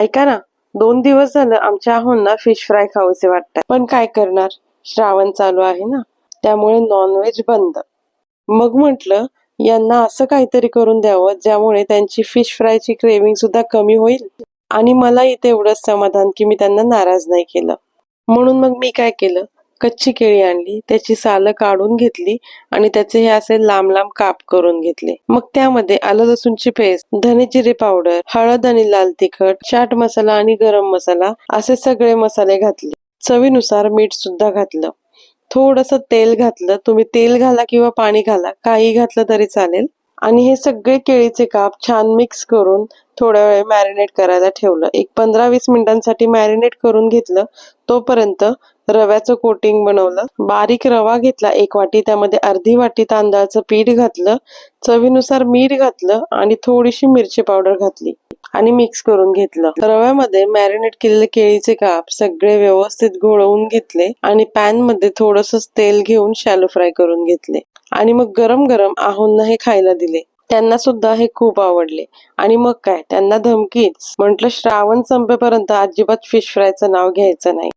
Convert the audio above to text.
ऐका ना, 2 दिवस झालं आमच्या आहोंना फिश फ्राय खाऊसे वाटतंय. पण काय करणार, श्रावण चालू आहे ना, त्यामुळे नॉनव्हेज बंद. मग म्हटलं यांना असं काहीतरी करून द्यावं ज्यामुळे त्यांची फिश फ्रायची क्रेविंग सुद्धा कमी होईल आणि मलाही तेवढंच समाधान की मी त्यांना नाराज नाही केलं. म्हणून मग मी काय केलं, कच्ची केळी आणली, त्याची सालं काढून घेतली आणि त्याचे हे असे लांब लांब काप करून घेतले. मग त्यामध्ये आलं लसूणची पेस्ट, धने जिरे पावडर, हळद आणि लाल तिखट, चाट मसाला आणि गरम मसाला असे सगळे मसाले घातले. चवीनुसार मीठ सुद्धा घातलं. थोडंसं तेल घातलं, तुम्ही तेल घाला किंवा पाणी घाला, काही घातलं तरी चालेल. आणि हे सगळे केळीचे काप छान मिक्स करून थोड्या वेळ मॅरिनेट करायला ठेवलं. एक 15-20 मिनिटांसाठी मॅरिनेट करून घेतलं. तोपर्यंत रव्याचं कोटिंग बनवलं. बारीक रवा घेतला 1 वाटी, त्यामध्ये अर्धी वाटी तांदळाचं पीठ घातलं, चवीनुसार मीठ घातलं आणि थोडीशी मिरची पावडर घातली आणि मिक्स करून घेतलं. रव्यामध्ये मॅरिनेट केलेले केळीचे काप सगळे व्यवस्थित घोळवून घेतले आणि पॅन मध्ये थोडंसं तेल घेऊन शॅलो फ्राय करून घेतले आणि मग गरम गरम आहोंना हे खायला दिले. त्यांना सुद्धा हे खूप आवडले आणि मग काय, त्यांना धमकीच. म्हटलं श्रावण संपेपर्यंत अजिबात फिश फ्रायचं नाव घ्यायचं नाही.